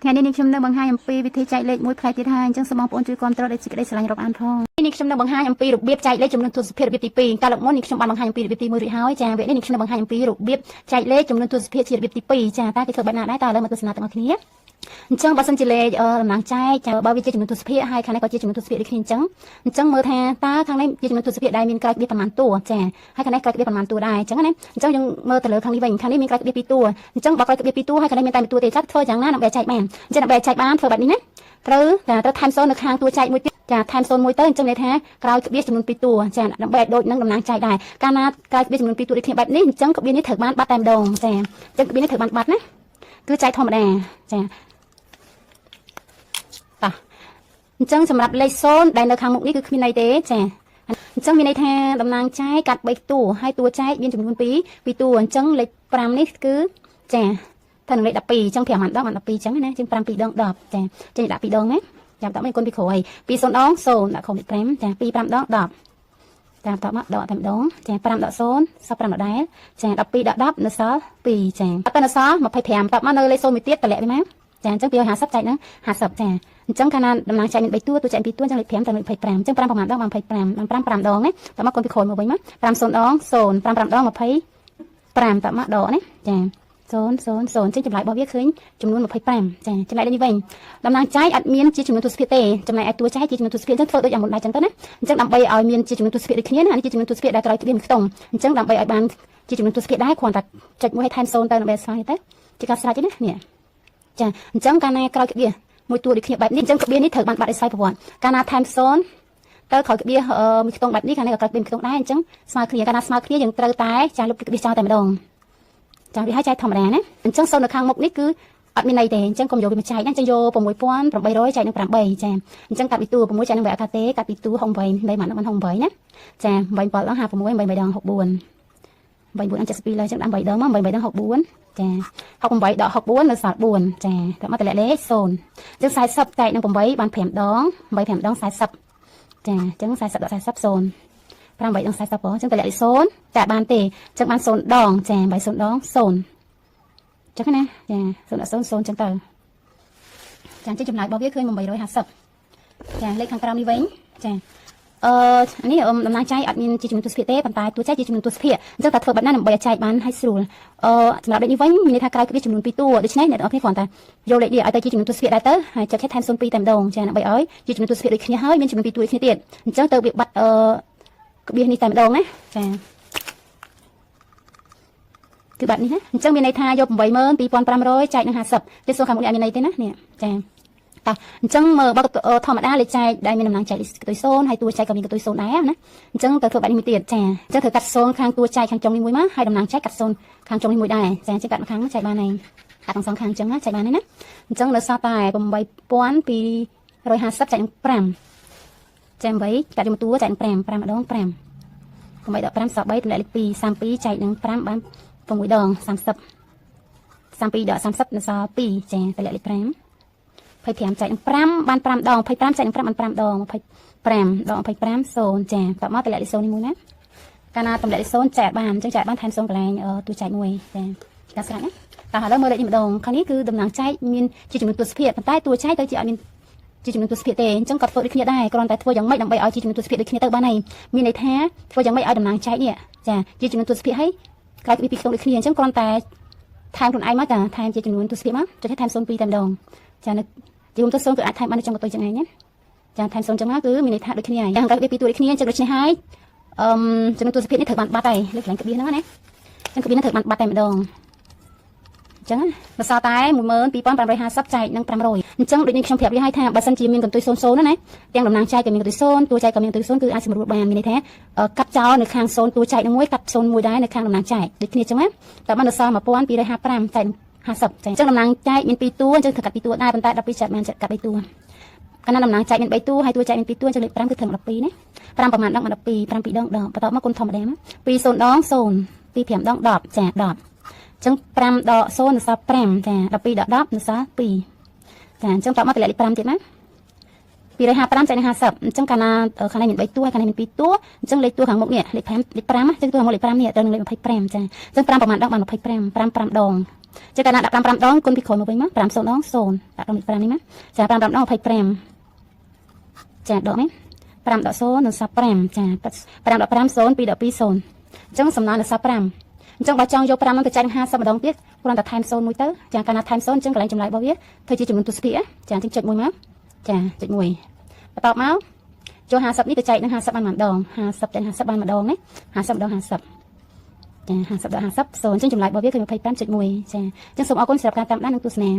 ថ្ងៃនេះខ្ញុំនៅបង្ហាញអំពីវិធីចែកលេខមួយផ្លែទៀតហើយអញ្ចឹងសូមបងប្អូនជួយគាំទ្រដោយសេចក្តីស្រឡាញ់រាប់អានផងនេះខ្ញុំនៅបង្ហាញអំពីរបៀបចែកលេខចំនួនទស្សភាគរបៀបទី2កាលមុននេះខ្ញុំបានបង្ហាញអំពីរបៀបទី1រួចហើយចាវគ្គនេះខ្ញុំបង្ហាញអំពីរបៀបចែកលេខចំនួនទស្សភាគជារបៀបទី2ចាតើគេធ្វើបែបណាដែរតើឥឡូវមកទស្សនាទាំងអស់គ្នាអញ្ចឹងបើសិនជាលេខតំណាងចែកចាបើវាជាចំនួនទស្សភាគហើយខាងនេះក៏ជាចំនួនទស្សភាគដូចគ្នាអញ្ចឹងមើលថាតើខាងនេះជាចំនួនទស្សភាគដែលមានក្រោយក្បៀសប្រមាណតួចាហើយខាងនេះក្រោយក្បៀសប្រមាណតួដែរអញ្ចឹងណាអញ្ចឹងយើងមើលទៅលើខាងនេះវិញខាងនេះមានក្រោយក្បៀស2តួអញ្ចឹងបើក្រោយក្បៀស2តួហើយខាងនេះមានតែ1តួទេចាធ្វើយ៉ាងណាដើម្បីចែកបានអញ្ចឹងដើម្បីចែកបានធ្វើបែបនេះណាត្រូវថែម0នៅខាងតួចែកមួយទៀតចាថែម0មួយទៅអញ្ចឹងន័យថាក្រោយក្បៀសចំនួន2តួចាដើម្បីឲ្យដូចនឹងតំណាងចែកដែរកាលណាក្រោយក្បៀសចំនួន2តួដូចគ្នាបែបនេះអញ្ចឹងក្បៀសនេះត្រូវបានបាត់តែម្ដងចាអញ្ចឹងក្បៀសនេះត្រូវបានបាត់ណាគឺចែកធម្មតាចាអញ្ចឹងសម្រាប់លេខ0ដែលនៅខាងមុខនេះគឺគ្មានន័យទេចាអញ្ចឹងមានន័យថាតំណាងចែកកាត់3តួហើយតួចែកមានចំនួន2តួអញ្ចឹងលេខ5នេះគឺចាថានឹងលេខ12អញ្ចឹង5 10 12អញ្ចឹងណាជាង5 2 ដង 10ចាចេញដាក់2ដងណាចាំតមកគុណពីគ្រូហើយ2 0 ដង 0 ដាក់ខុសលេខ5ចា2 5 ដង 10តាមតមកដកតែម្ដងចា5 ដក 0 សល់5ដដែលចា12 ដក 10នៅសល់2ចាអត់ទៅនៅសល់25តមកនៅលេខ0មួយទៀតតម្លាក់វាមកចាអញ្ចឹង250ចែកនឹង50ចាអញ្ចឹងកាលណាតំណាងចែកមាន3តួចែក2តួអញ្ចឹងលេខ5ទៅលេខ25អញ្ចឹង5ប្រមាណដង25បាន5ដងណាតមកគុណពីក្រោយមកវិញមក5 0 ដង 0 5 ដង25តមកដកណាចា0 ចេញចម្លើយរបស់វាឃើញចំនួន25ចាចំណែកនេះវិញតំណាងចែកអត់មានជាចំនួនទស្សភាគទេចំណែកឯតួចែកជាចំនួនទស្សភាគអញ្ចឹងធ្វើដូចអាមុនដែរអញ្ចឹងទៅណាអញ្ចឹងដើម្បីឲ្យមានជាចំនួនទស្សភាគដូចគ្នាណានេះជាចំនួនទស្សភាគដែលក្រោយក្បៀសមួយខ្ទង់អញ្ចឹងដើម្បីឲ្យបានជាចំនួនទស្សភាគដែរគ្រាន់តែចុចមួយឲ្យថែម0ទៅដើម្បីស្វែងទៅជាការស្រេចទេណានេះចាអញ្ចឹងកាលណាក្រោយក្បៀសមួយតួដូចគ្នាបែបនេះអញ្ចឹងក្បៀសនេះត្រូវបានបាត់ដោយសារប្រវត្តិកាលណាថែម0ទៅក្រោយក្បៀសមួយខ្ទង់បែបនេះកាលនេះក៏ក្រោយក្បៀសមួយខ្ទង់ដែរអញ្ចឹងស្មើគ្នាកាលណាស្មើគ្នាយើងត្រូវតែចាលុបក្បៀសចោលតែម្ដងចាវាឲ្យចែកធម្មតាណាអញ្ចឹង0នៅខាងមុខនេះគឺអត់មានន័យទេអញ្ចឹងកុំយកវាមកចែកណាអញ្ចឹងយក6800ចែកនឹង8ចាអញ្ចឹងកាត់ពីតួ6ចែកនឹង8អត់ទេកាត់ពីតួ68 8ម៉ានបាន68ណាចា8 7ដង56 8 3ដង64 8 4 72លើអញ្ចឹងដាក់8ដងមក8 3ដង64ចា68ដក64នៅសល់4ចាដល់មកតម្លាក់លេខ0អញ្ចឹង40ចែកនឹង8បាន5ដង8 5ដង40ចាអញ្ចឹង40ដក40 0 5 8ដង40ផងអញ្ចឹងតម្លាក់លេខ0តែបានទេអញ្ចឹងបាន0ដងចា8 0ដង0អញ្ចឹងណាចា0ដក0 0អញ្ចឹងទៅចាចេញចម្លើយរបស់វាឃើញ850ចាលេខខាងក្រោមនេះវិញចានេះតំណាងចែកអត់មានជាចំនួនទស្សភាគទេប៉ុន្តែតួចែកជាចំនួនទស្សភាគអញ្ចឹងតែធ្វើបែបណាដើម្បីឲ្យចែកបានឲ្យស្រួលសម្រាប់លេខនេះវិញមានន័យថាក្រោយក្បៀសចំនួន2តួដូច្នេះអ្នកនរគ្នាគ្រាន់តែយកលេខនេះឲ្យទៅជាចំនួនទស្សភាគដែរទៅហើយចុចថែម0 2តែម្ដងចាដើម្បីឲ្យជាចំនួនទស្សភាគដូចគ្នាហើយមានចំនួន2តួដូចគ្នាទៀតអញ្ចឹងទៅវាបាត់ក្បៀសនេះតែម្ដងណាចាគឺបែបនេះណាអញ្ចឹងមានន័យថាយក82500ចែកនឹង50លេខ0ខាងមុខនេះអត់មានន័យទេណានេះចាតោះអញ្ចឹងមើលបើធម្មតាលេខចែកដែលមានតំណាងចែកកតុយ0ហើយតួចែកក៏មានកតុយ0ដែរណាអញ្ចឹងទៅធ្វើបែបនេះមួយទៀតចាអញ្ចឹងត្រូវកាត់0ខាងតួចែកខាងចុងនេះមួយមកហើយតំណាងចែកកាត់0ខាងចុងនេះមួយដែរចាអញ្ចឹងកាត់មកខាងចែកបានហើយកាត់ទាំងសងខាងអញ្ចឹងចែកបានហើយណាអញ្ចឹងនៅសល់តែ8250ចែកនឹង5ចា8កាត់យកមួយតួចែកនឹង5 5ម្ដង5 8ដក5សល់3តម្លាក់លេខ2 32ចែកនឹង5បាន6ដង30 32ដក30នៅសល់2ចាតម្លាក់លេខ5 25ចែកនឹង5បាន5ដង25ចែកនឹង5បាន5ដង25ដង25 0ចាតបមកតម្លាក់លេខ0នេះមួយណាកាលណាតម្លាក់លេខ0ចែកបានអញ្ចឹងចែកបានថែម0កន្លែងតួចែកមួយចាការស្រេចណាតោះឥឡូវមើលលេខនេះម្ដងខាងនេះគឺតំណាងចែកមានជាចំនួនទស្សភាគប៉ុន្តែតួចែកទៅជាអត់មានជាចំនួនទស្សភាគទេអញ្ចឹងក៏ធ្វើដូចគ្នាដែរគ្រាន់តែធ្វើយ៉ាងម៉េចដើម្បីឲ្យជាចំនួនទស្សភាគដូចគ្នាទៅបានហើយមានន័យថាធ្វើយ៉ាងម៉េចឲ្យតំណាងចែកនេះចាជាចំនួនទស្សភាគហើយក្រោយពីខ្ទង់ដូចគ្នាអញ្ចឹងគ្រាន់តែថែមខ្លួនឯងមកចាថែមជាចំនួនទស្សភាគមកចុចថែម0 2តែម្ដងចានៅយំទៅ0គឺអាចថែមបានtrongកតុយចឹងឯងណាចាថែម0ចឹងមកគឺមានន័យថាដូចគ្នាហើយយ៉ាងក្រោយពីតួដូចគ្នាអញ្ចឹងដូចនេះហើយចំនួនទស្សភាគនេះត្រូវបានបាត់ហើយលើកឡើងក្បៀសហ្នឹងណាអញ្ចឹងក្បៀសនេះត្រូវបានបាត់តែម្ដងអញ្ចឹងនៅសល់តែ12550ចែកនឹង500អញ្ចឹងដូចនេះខ្ញុំប្រាប់វាឲ្យថាបើសិនជាមានកន្ទុយ00ណាទាំងតំណាងចែកក៏មានកន្ទុយ0តួចែកក៏មានកន្ទុយ0គឺអាចសម្រួលបានមានន័យថាកាត់ចោលនៅខាង0តួចែកនឹងមួយកាត់0មួយដែរនៅខាងតំណាងចែកដូចគ្នាអញ្ចឹងណាតែបាននៅសល់1255ចែក50ចាអញ្ចឹងតំណាងចែកមាន2តួអញ្ចឹងត្រូវកាត់2តួដែរប៉ុន្តែ12ចែកបានកាត់3តួកាលណាតំណាងចែកមាន3តួហើយតួចែកមាន2តួអញ្ចឹងលេខ5គឺត្រឹម12ណា5ប្រមាណដង12 5 2ដង10បន្ទាប់មកគុណធម្មតាមក2 0ដង0 2 5ដង10ចា10អញ្ចឹង5ដក0នៅសល់5ចា12ដក10នៅសល់2ចាអញ្ចឹងតមកតម្លាក់លេខ5ទៀតណា255ចែកនឹង50អញ្ចឹងកាលណាខាងនេះមាន3តួហើយខាងនេះមាន2តួអញ្ចឹងលេខតួខាងមុខនេះលេខ5លេខ5អញ្ចឹងតួខាងមុខលេខ5នេះត្រូវនឹងលេខ25ចាអញ្ចឹង5ប្រមាណដងបាន25 5 5ដង ចឹងកាលណាដាក់5 5ដងគុណពីក្រោយមកវិញមក5 0ដង0ដាក់ដល់5នេះមកចា5 5ដង25ចាដកនេះ5ដក0នឹងសល់5ចា5ដក5 0 2ដក2 0អញ្ចឹងសំណល់នៅសល់5អញ្ចឹងបើចង់យក5ហ្នឹងទៅចែកនឹង50ម្ដងទៀតគ្រាន់តែថែម0មួយទៅចាកាលណាថែម0អញ្ចឹងកន្លែងចម្លើយរបស់វាធ្វើជាចំនួនទស្សភាគចាអញ្ចឹងចុច1មកចាចុច1បន្ទាប់មកចូល50នេះទៅចែកនឹង50បានម្ដង50ចែក50បានម្ដងណា50ម្ដង50ចា50ដល់50 0អញ្ចឹងចម្លើយរបស់វាគឺ25.1ចាអញ្ចឹងសូមអរគុណសម្រាប់ការតាមដាននិងទស្សនា